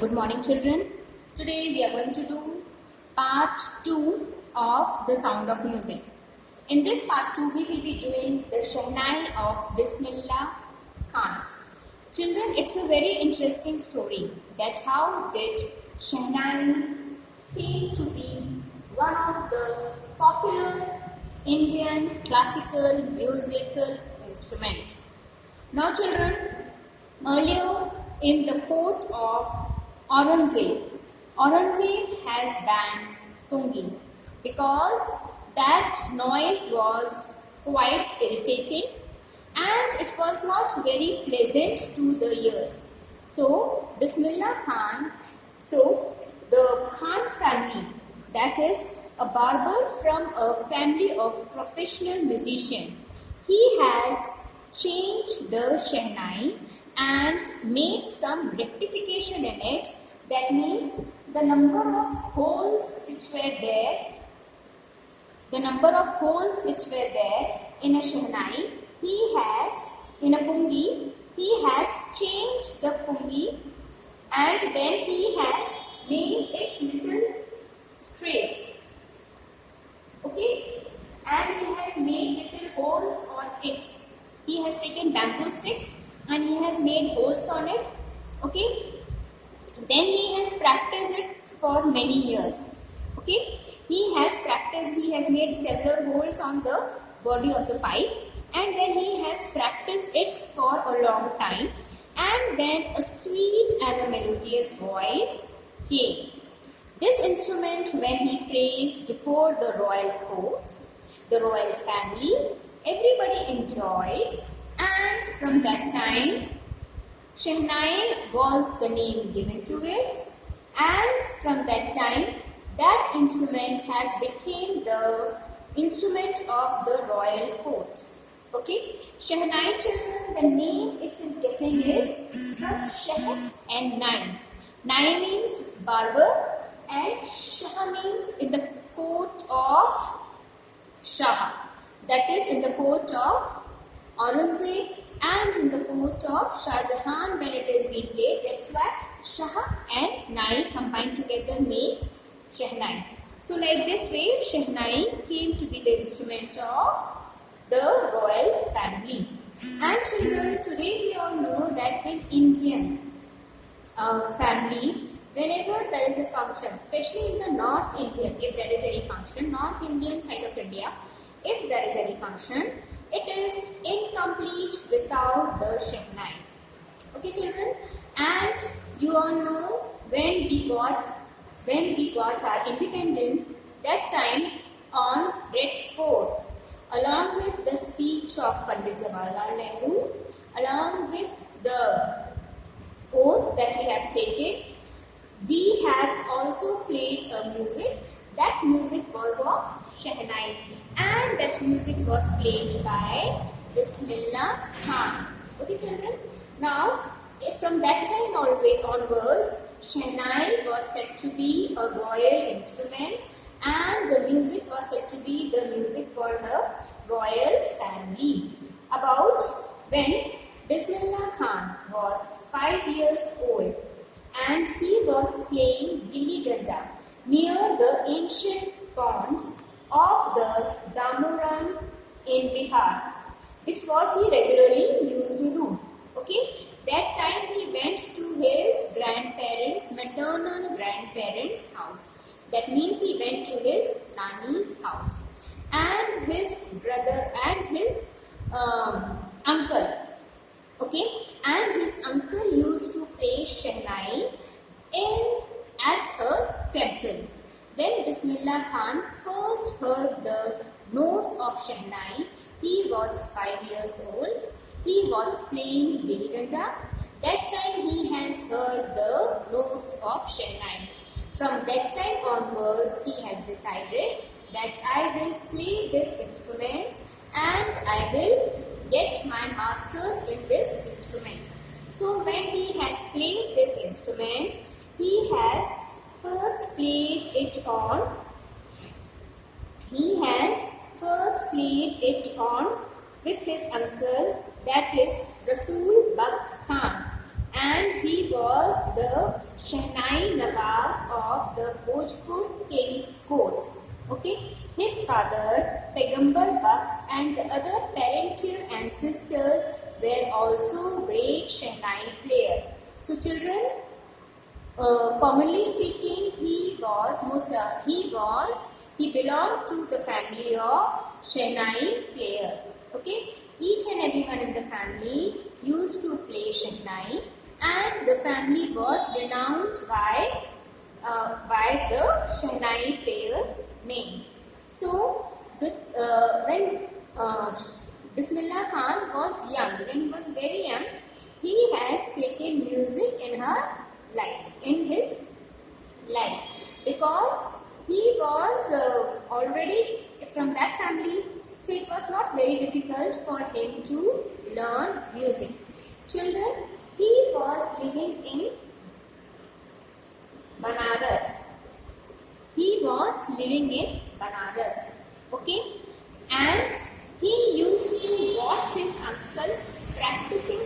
Good morning, children. Today we are going to do part 2 of the Sound of Music. In this part 2, we will be doing the Shehnai of Bismillah Khan. Children, it's a very interesting story that how did Shehnai came to be one of the popular Indian classical musical instrument. Now, children, earlier in the court of Aurangzeb has banned pungi because that noise was quite irritating and it was not very pleasant to the ears. So, Bismillah Khan, the Khan family, that is a barber from a family of professional musician, he has changed the Shehnai and made some rectification in it. That means the number of holes which were there, in a Shehnai, in a pungi, he has changed the pungi and then he has made it little straight. Okay? And he has made little holes on it. He has taken bamboo stick and he has made holes on it. Okay? Then he has practiced it for many years. Okay? He has made several holes on the body of the pipe and then he has practiced it for a long time and then a sweet and a melodious voice came. This instrument, when he praised before the royal court, the royal family, everybody enjoyed, and from that time Shehnai was the name given to it, and from that time that instrument has become the instrument of the royal court. Okay, Shehnai, children, the name it is getting is from Sheh and Nai. Nai means barber and Shah means in the court of Shah. That is in the court of Aurangzeb and in the court of Shah Jahan when it is being played. That's why Shah and Nai combined together makes Shehnai. So like this way, Shehnai came to be the instrument of the royal family. And children, today we all know that in Indian families, whenever there is a function, especially in the North Indian, if there is any function, North Indian side of India, if there is any function, it is incomplete without the Shehnai. Okay, children, and you all know when we got our independence, that time on Red Fort, along with the speech of Pandit Jawaharlal Nehru, along with the oath that we have taken, we have also played a music. That music was of Shehnai and that music was played by Bismillah Khan. Okay, children. Now, from that time onwards, Shehnai was said to be a royal instrument and the music was said to be the music for the royal family. About when Bismillah Khan was 5 years old and he was playing Gilli Danda near the ancient pond of the Damoran in Bihar, which was he regularly used to do. Okay, that time he went to his maternal grandparents' house. That means he went to his Nani's house, and his brother and his uncle. Okay, and his uncle used to play Shehnai at a temple. When Bismillah Khan first heard the notes of Shehnai, he was 5 years old. He was playing Gilli Danda. That time he has heard the notes of Shehnai. From that time onwards, he has decided that I will play this instrument and I will get my masters in this instrument. So when he has played this instrument, he has first played it on with his uncle, that is Rasool Bugs Khan, and he was the Shehnai Nawaz of the Bhojpur King's court. Okay, his father Paigambar Baksh and the other parental ancestors were also great Shehnai player. So children, commonly speaking, he belonged to the family of Shehnai player. Okay, each and everyone in the family used to play Shehnai, and the family was renowned by the Shehnai player name. So when Bismillah Khan was young, when he was very young, he has taken music in his life, because he was already from that family, so it was not very difficult for him to learn music. Children, he was living in Banaras. Okay, and he used to watch his uncle practicing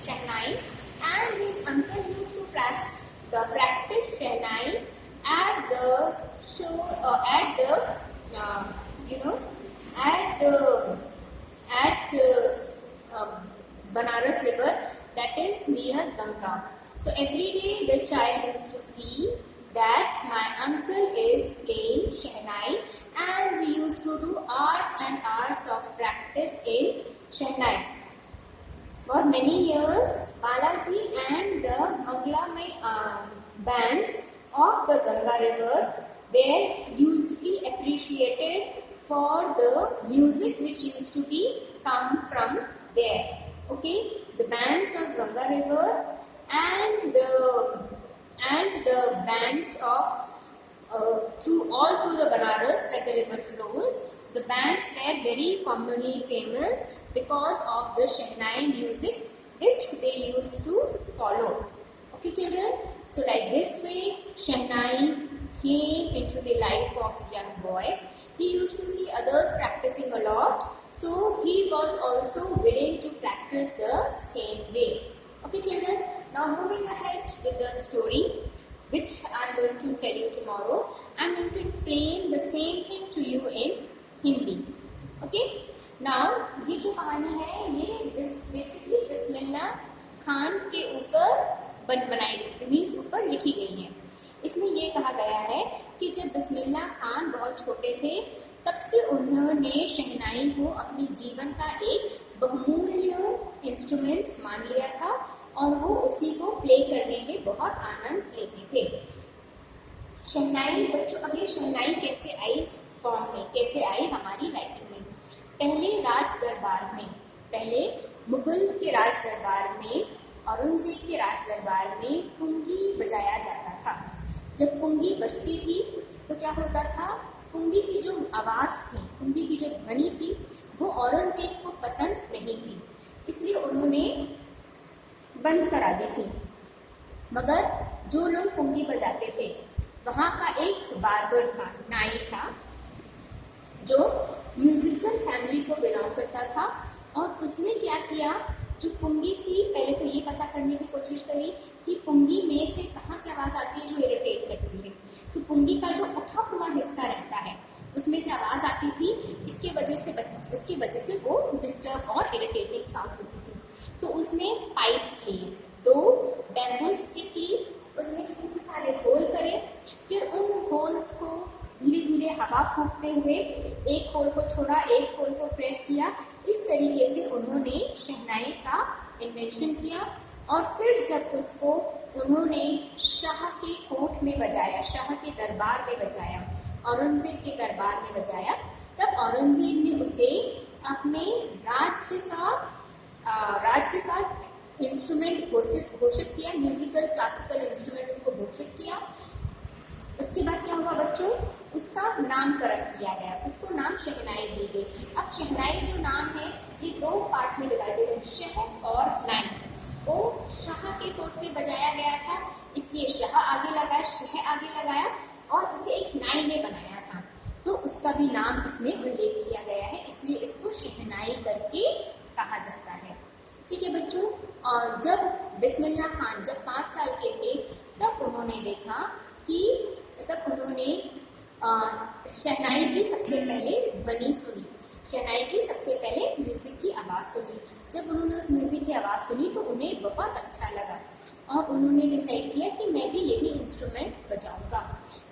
Shehnai, and his uncle used to practice Shehnai at the Banaras river, that is near Ganga. So every day the child used to see that my uncle is playing Shehnai, and we used to do hours and hours of practice in Shehnai. For many years, Balaji and the Manglamai bands of the Ganga river were hugely appreciated for the music which used to be come from there. Okay, the bands of Ganga river and the bands of through the Banaras, where the river flows, the bands were very commonly famous because of the Shehnai music which they used to follow. Okay children, so like this way Shehnai came into the life of a young boy. He used to see others practicing a lot, so he was also willing to practice the same way. Okay children, now moving ahead with the story which I am going to tell you tomorrow. I am going to explain the same thing to you in Hindi. Okay, now ये जो कहानी है ये basically Bismillah Khan के ऊपर बनाई means ऊपर लिखी गई है। इसमें ये कहा गया है कि जब बिस्मिल्लाह खान बहुत छोटे थे तब से उन्होंने शहनाई को अपने जीवन का एक बहुमूल्य इंस्ट्रूमेंट मान लिया था और वो उसी को प्ले करने में बहुत आनंद लेते थे। शहनाई बच्चों, अब ये शहनाई कैसे आई फॉर्म में, कैसे आई हमारी लाइफ में? पहले मुगल के राज दरबार में, औरंगजेब के राज दरबार में पुंगी बजाया जाता था। जब पुंगी बजती थी तो क्या होता था, पुंगी की जो आवाज़ थी, पुंगी की जो ध्वनि थी, वो औरंगजेब को पसंद नहीं थी, इसलिए उन्होंने बंद करा दी थी। मगर जो लोग पुंगी बजाते थे वहाँ का एक बार्बर था, नाई था, जो म्यूजिकल फैमिली को बिलोंग करता था, और उसने क्या किया, जो पुंगी थी पहले तो ये पता करने की कोशिश करी कि पुंगी में से कहाँ से आवाज़ आती है जो इरिटेट करती है। तो पुंगी का जो उठा हुआ हिस्सा रहता है उसमें से आवाज़ आती थी, इसकी वजह से वो डिस्टर्ब और इरिटेटिंग साउंड होती थी। तो उसने पाइप्स लिए, 2 बैम्बू स्टिक ली, उसने खूब सारे होल करे, फिर उन होल्स को धीरे धीरे हवा फूंकते हुए एक होल को छोड़ा, एक होल को प्रेस किया। इस तरीके से उन्होंने शहनाई का इन्वेंशन किया, और फिर जब उसको उन्होंने शाह के कोर्ट में बजाया, शाह के दरबार में बजाया, औरंगजेब के दरबार में बजाया, तब औरंगजेब ने उसे अपने राज्य का इंस्ट्रूमेंट घोषित किया, म्यूजिकल क्लासिकल इंस्ट्रूमेंट उसको घोषित किया। उसके बाद क्या हुआ बच्चों, उसका नामकरण किया गया, उसको नाम शहनाई दी गई। अब शहनाई जो नाम है ये 2 पार्ट में डिवाइडेड है, शह और नाई। वो शाह के कोर्ट में बजाया गया था, इसलिए शाह आगे लगाया, शह आगे लगाया, और उसे एक नाई ने बनाया था, तो उसका भी नाम इसमें उल्लेख किया गया है, इसलिए इसको शहनाई करके कहा जाता है। ठीक है बच्चों, और जब बिस्मिल्लाह खान जब 5 साल के थे तब उन्होंने देखा कि तब उन्होंने शहनाई की सबसे पहले ध्वनि सुनी, शहनाई की सबसे पहले म्यूजिक की आवाज़ सुनी। जब उन्होंने उस म्यूजिक की आवाज़ सुनी तो उन्हें बहुत अच्छा लगा और उन्होंने डिसाइड किया कि मैं भी यही इंस्ट्रूमेंट बजाऊंगा।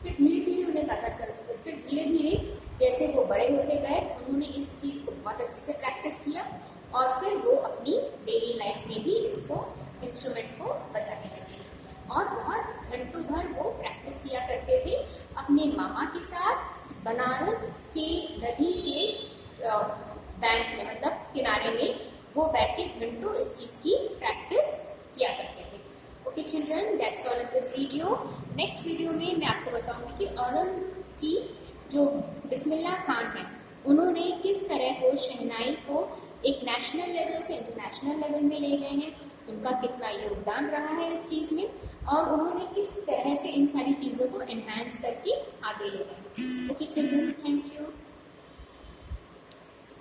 फिर धीरे धीरे उन्हें पता चल, फिर धीरे धीरे जैसे वो बड़े होते गए उन्होंने इस चीज़ को बहुत अच्छे से प्रैक्टिस किया और फिर वो अपनी डेली लाइफ में भी इसको इंस्ट्रूमेंट को बजाने लगे और बहुत घंटों भर वो प्रैक्टिस किया करते थे अपने मामा के साथ बनारस के नदी के बैंक में, मतलब किनारे में वो बैठ के घंटों इस चीज़ की प्रैक्टिस किया करते थे। Okay children, that's all in this video. Next video में मैं आपको बताऊंगी कि औरंग की जो बिस्मिल्लाह खान है उन्होंने किस तरह को शहनाई को एक नेशनल लेवल से इंटरनेशनल लेवल में ले गए हैं, उनका कितना योगदान रहा है इस चीज़ में और उन्होंने किस तरह से इन सारी चीज़ों को एनहांस करके आगे ले गए। Okay children,